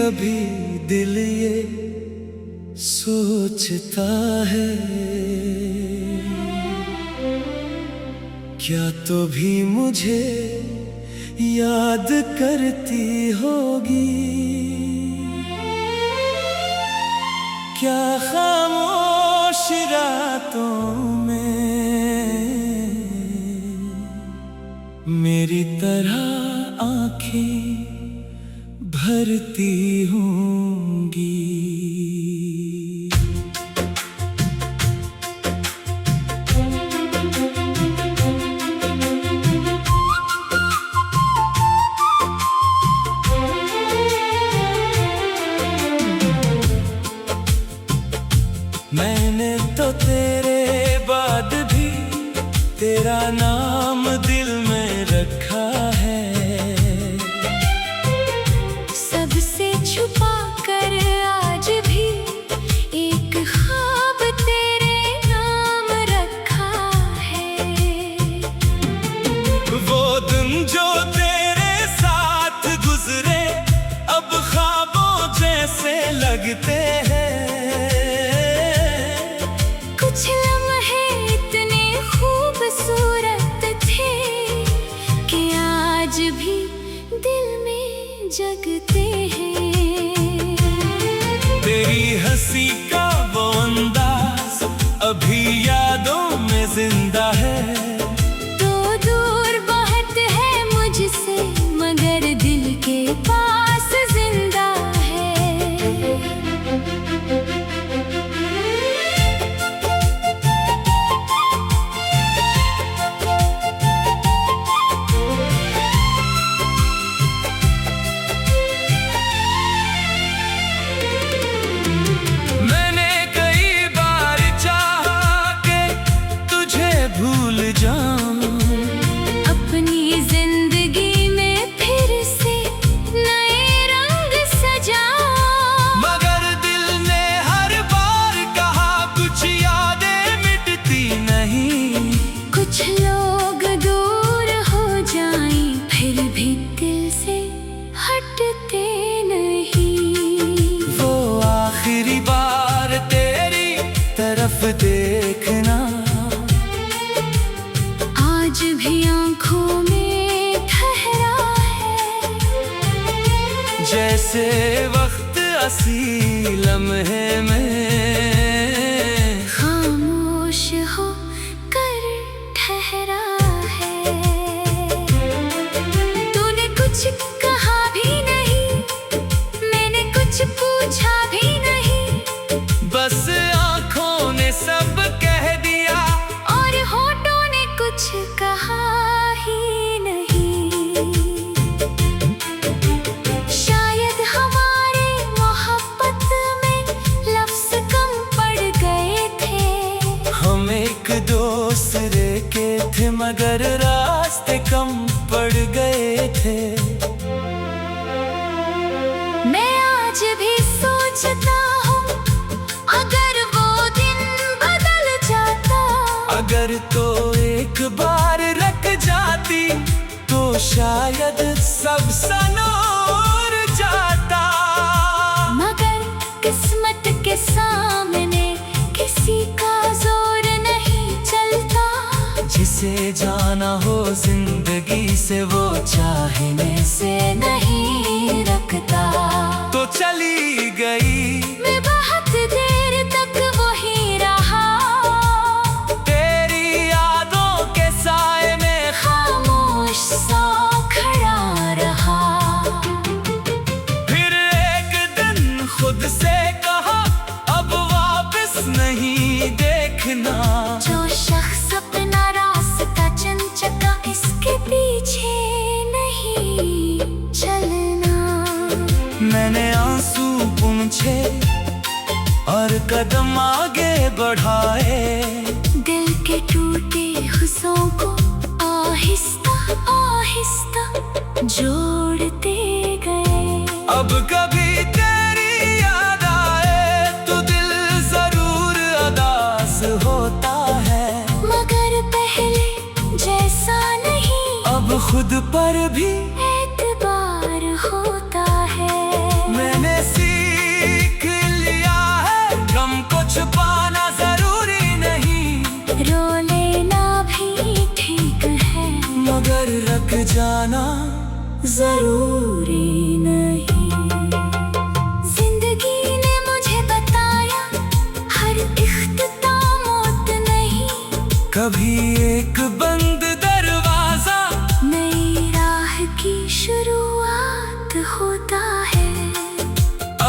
कभी दिल ये सोचता है, क्या तो भी मुझे याद करती होगी। क्या खामोश रातों में मेरी तरह आंखें भरती होंगी। मैंने तो तेरे बाद भी तेरा नाम दिल में रखा है, सबसे छुपा कर आज भी एक ख्वाब तेरे नाम रखा है। वो दिन जो तेरे साथ गुजरे अब ख्वाबों जैसे लगते हैं। कुछ लम्हे इतने खूबसूरत थे कि आज भी दिल में जगते हैं। तेरी हंसी का वो अंदाज अभी यादों में जिंदा है। तो दूर बहुत है मुझसे मगर दिल के पास जिंदा है। मैंने कई बार चाहा कि तुझे भूल जाऊं, अपनी जिंदगी में फिर से नए रंग सजाऊं, मगर दिल ने हर बार कहा कुछ यादें मिटती नहीं। कुछ लोग दूर हो जाएं फिर भी दिल से हटते नहीं। वो आखिरी बार तेरी तरफ देखना आज भी आंखों में ठहरा है, जैसे वक्त असी लम्हे में खामोश हो कर ठहरा है। तूने कुछ कहा भी नहीं, मैंने कुछ पूछा भी नहीं, बस आंखों ने सब कह दिया और होठों ने कुछ कहा ही नहीं। शायद हमारे मोहब्बत में लफ्ज कम पड़ गए थे। हम एक दूसरे के थे मगर रास्ते कम पड़ गए थे। मैं आज भी सोचता हूँ अगर वो दिन बदल जाता, अगर तो एक बार रख जाती तो शायद सब संवर जाता। मगर किस्मत के सामने किसी का जोर नहीं चलता। जिसे जाना हो जिंदगी से वो चाहने से नहीं रखता। तो चली गई, मैं बहुत देर तक वही रहा, तेरी यादों के साए में खामोश सा खड़ा रहा। फिर एक दिन खुद से कहा अब वापस नहीं देखना। जो शख्स अपना रास्ता चुन चुका इसके पीछे नहीं चलना। मैंने आंसू पूंछे और कदम आगे बढ़ाए, दिल के टूटे हिस्सों को आहिस्ता आहिस्ता जोड़ते गए। अब कभी तेरी याद आए तो दिल जरूर उदास होता है, मगर पहले जैसा नहीं अब खुद पर भी एतबार होता है। मैंने जाना जरूरी नहीं। जिंदगी ने मुझे बताया हर इख्तिताम मौत नहीं। कभी एक बंद दरवाजा नई राह की शुरुआत होता है।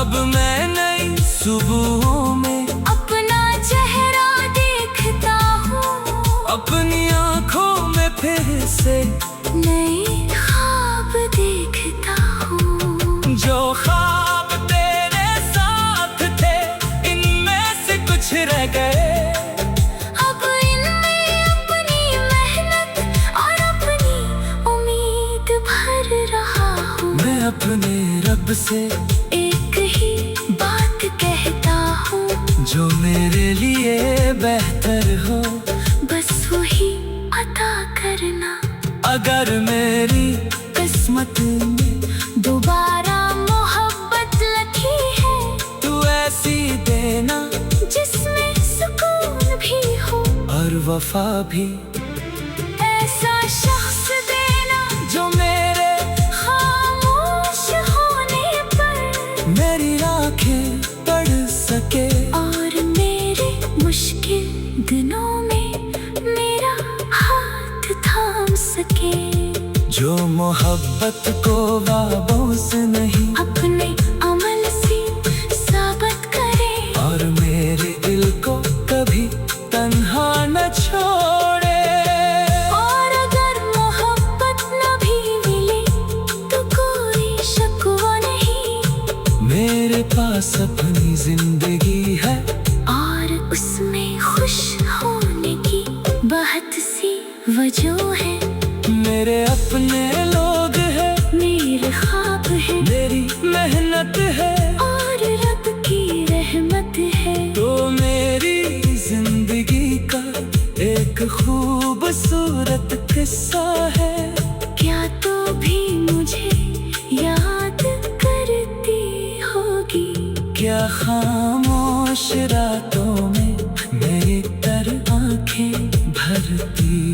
अब मैं नई सुबहों में अपना चेहरा देखता हूँ। अपनी आंखों में फिर से नए ख्वाब देखता हूँ। जो ख्वाब तेरे साथ थे इनमें से कुछ रह गए। अब इनमें अपनी मेहनत और अपनी उम्मीद भर रहा हूँ। मैं अपने रब से एक ही बात कहता हूँ, जो मेरे लिए बेहतर हो बस वही अता करना। अगर मेरी किस्मत में दोबारा मोहब्बत लिखी है तू ऐसी देना जिसमें सुकून भी हो और वफा भी। ऐसा शख्स देना जो मेरे खामोश होने पर मेरी आंखें पढ़ सके और मेरे मुश्किल दिनों में मेरा हाथ थाम सके। जो मोहब्बत को ख्वाबों से नहीं अपने अमल से साबित करे और मेरे दिल को कभी तन्हा न छोड़े। और अगर मोहब्बत न भी मिले तो कोई शिकवा नहीं। मेरे पास अपनी जिंदगी है और उसमें खुश होने की बहुत सी वजह है। मेरे अपने लोग हैं, मेरे ख्वाब है मेरी मेहनत है और रब की रहमत है। तो मेरी जिंदगी का एक खूबसूरत किस्सा है। क्या तो भी मुझे याद करती होगी। क्या खामोश रातों में मेरी तर आंखें भरती